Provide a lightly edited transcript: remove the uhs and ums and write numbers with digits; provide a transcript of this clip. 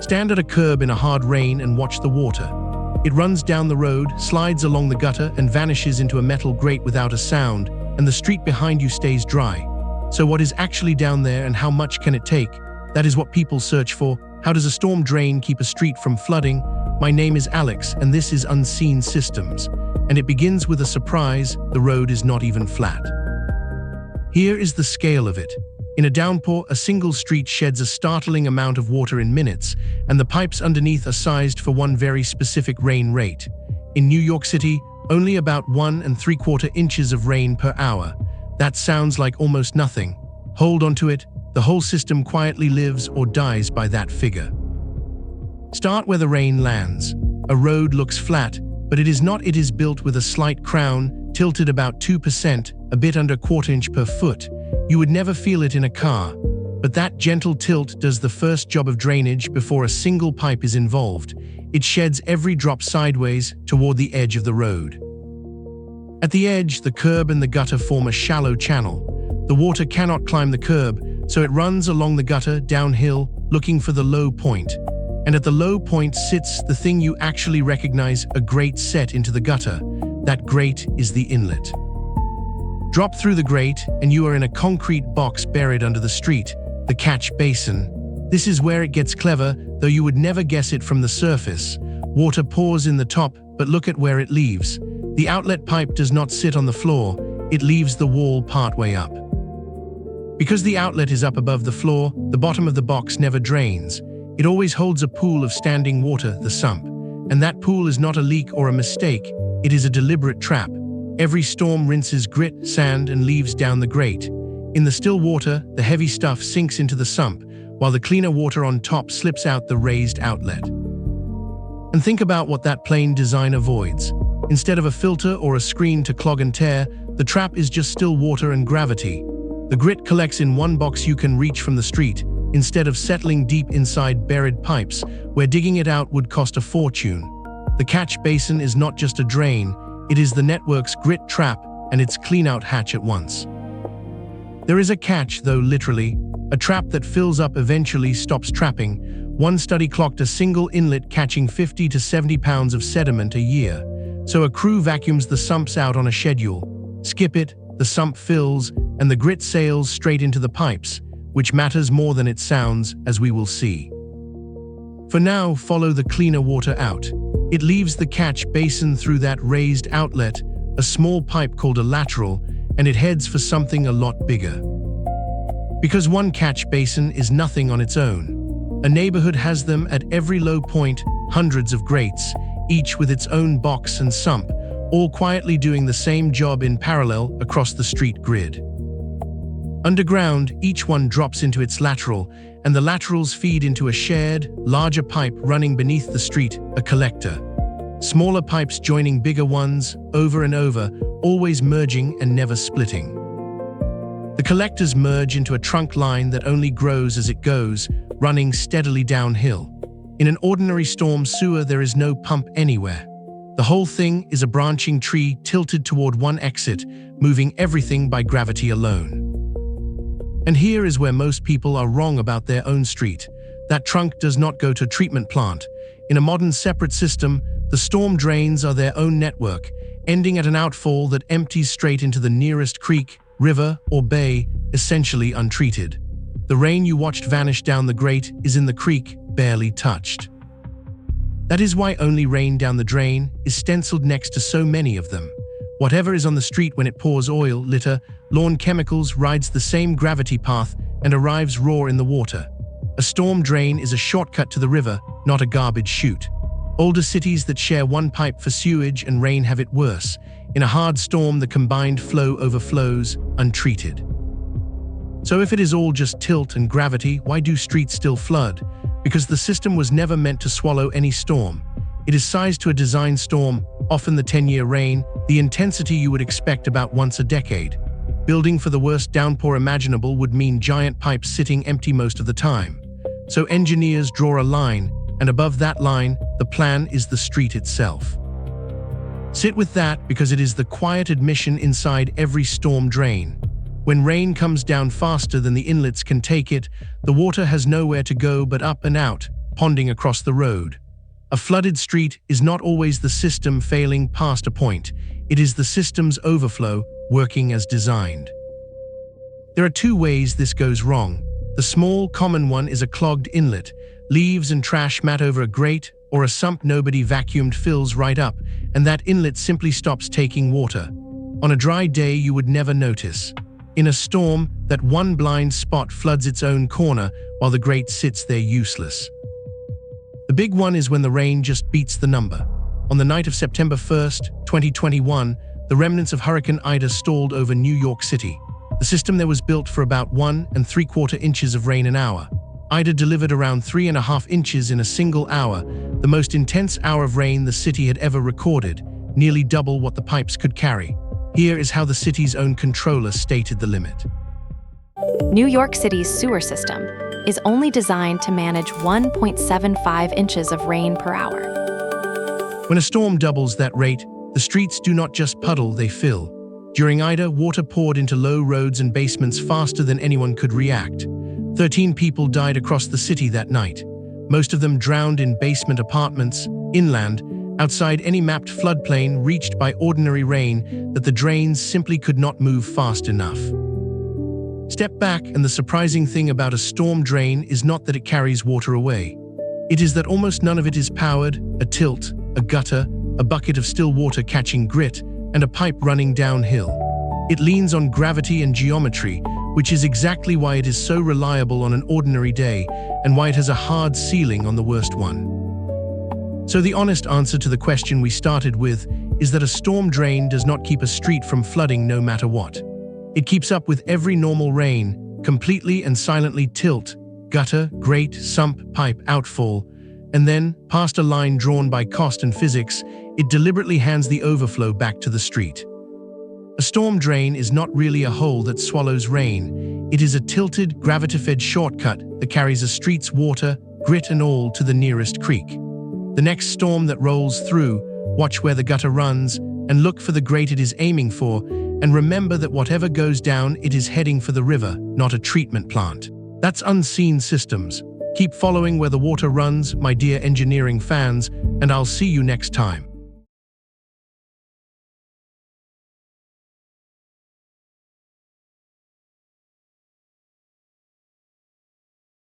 Stand at a curb in a hard rain and watch the water. It runs down the road, slides along the gutter, and vanishes into a metal grate without a sound, and the street behind you stays dry. So what is actually down there and how much can it take? That is what people search for. How does a storm drain keep a street from flooding? My name is Alex, and this is Unseen Systems. And it begins with a surprise: the road is not even flat. Here is the scale of it. In a downpour, a single street sheds a startling amount of water in minutes, and the pipes underneath are sized for one very specific rain rate. In New York City, only about 1 3/4 inches of rain per hour. That sounds like almost nothing. Hold on to it. The whole system quietly lives or dies by that figure. Start where the rain lands. A road looks flat, but it is not. It is built with a slight crown, tilted about 2%, a bit under 1/4 inch per foot. You would never feel it in a car, but that gentle tilt does the first job of drainage before a single pipe is involved. It sheds every drop sideways toward the edge of the road. At the edge, the curb and the gutter form a shallow channel. The water cannot climb the curb, so it runs along the gutter downhill, looking for the low point. And at the low point sits the thing you actually recognize, a grate set into the gutter. That grate is the inlet. Drop through the grate, and you are in a concrete box buried under the street, the catch basin. This is where it gets clever, though you would never guess it from the surface. Water pours in the top, but look at where it leaves. The outlet pipe does not sit on the floor, it leaves the wall partway up. Because the outlet is up above the floor, the bottom of the box never drains. It always holds a pool of standing water, the sump. And that pool is not a leak or a mistake, it is a deliberate trap. Every storm rinses grit, sand, and leaves down the grate. In the still water, the heavy stuff sinks into the sump, while the cleaner water on top slips out the raised outlet. And think about what that plain design avoids. Instead of a filter or a screen to clog and tear, the trap is just still water and gravity. The grit collects in one box you can reach from the street, instead of settling deep inside buried pipes, where digging it out would cost a fortune. The catch basin is not just a drain, it is the network's grit trap and its cleanout hatch at once. There is a catch, though, literally. A trap that fills up eventually stops trapping. One study clocked a single inlet catching 50 to 70 pounds of sediment a year. So a crew vacuums the sumps out on a schedule. Skip it, the sump fills, and the grit sails straight into the pipes, which matters more than it sounds, as we will see. For now, follow the cleaner water out. It leaves the catch basin through that raised outlet, a small pipe called a lateral, and it heads for something a lot bigger. Because one catch basin is nothing on its own. A neighborhood has them at every low point, hundreds of grates, each with its own box and sump, all quietly doing the same job in parallel across the street grid. Underground, each one drops into its lateral, and the laterals feed into a shared, larger pipe running beneath the street, a collector. Smaller pipes joining bigger ones, over and over, always merging and never splitting. The collectors merge into a trunk line that only grows as it goes, running steadily downhill. In an ordinary storm sewer, there is no pump anywhere. The whole thing is a branching tree tilted toward one exit, moving everything by gravity alone. And here is where most people are wrong about their own street. That trunk does not go to a treatment plant. In a modern separate system, the storm drains are their own network, ending at an outfall that empties straight into the nearest creek, river, or bay, essentially untreated. The rain you watched vanish down the grate is in the creek, barely touched. That is why only rain down the drain is stenciled next to so many of them. Whatever is on the street when it pours oil, litter, lawn chemicals rides the same gravity path and arrives raw in the water. A storm drain is a shortcut to the river, not a garbage chute. Older cities that share one pipe for sewage and rain have it worse. In a hard storm, the combined flow overflows, untreated. So if it is all just tilt and gravity, why do streets still flood? Because the system was never meant to swallow any storm. It is sized to a design storm, often the 10-year rain, the intensity you would expect about once a decade. Building for the worst downpour imaginable would mean giant pipes sitting empty most of the time. So engineers draw a line, and above that line, the plan is the street itself. Sit with that because it is the quiet admission inside every storm drain. When rain comes down faster than the inlets can take it, the water has nowhere to go but up and out, ponding across the road. A flooded street is not always the system failing past a point. It is the system's overflow working as designed. There are two ways this goes wrong. The small, common one is a clogged inlet. Leaves and trash mat over a grate, or a sump nobody vacuumed fills right up, and that inlet simply stops taking water. On a dry day, you would never notice. In a storm, that one blind spot floods its own corner while the grate sits there useless. The big one is when the rain just beats the number. On the night of September 1st, 2021, the remnants of Hurricane Ida stalled over New York City. The system there was built for about 1 3/4 inches of rain an hour. Ida delivered around 3.5 inches in a single hour, the most intense hour of rain the city had ever recorded, nearly double what the pipes could carry. Here is how the city's own controller stated the limit. New York City's sewer system is only designed to manage 1.75 inches of rain per hour. When a storm doubles that rate, the streets do not just puddle, they fill. During Ida, water poured into low roads and basements faster than anyone could react. 13 people died across the city that night, most of them drowned in basement apartments, inland, outside any mapped floodplain reached by ordinary rain that the drains simply could not move fast enough. Step back, and the surprising thing about a storm drain is not that it carries water away. It is that almost none of it is powered: a tilt, a gutter, a bucket of still water catching grit, and a pipe running downhill. It leans on gravity and geometry, which is exactly why it is so reliable on an ordinary day and why it has a hard ceiling on the worst one. So the honest answer to the question we started with is that a storm drain does not keep a street from flooding no matter what. It keeps up with every normal rain, completely and silently tilt, gutter, grate, sump, pipe, outfall, and then, past a line drawn by cost and physics, it deliberately hands the overflow back to the street. A storm drain is not really a hole that swallows rain. It is a tilted, gravity-fed shortcut that carries a street's water, grit and all, to the nearest creek. The next storm that rolls through, watch where the gutter runs, and look for the grate it is aiming for, and remember that whatever goes down, it is heading for the river, not a treatment plant. That's unseen systems. Keep following where the water runs, my dear engineering fans, and I'll see you next time.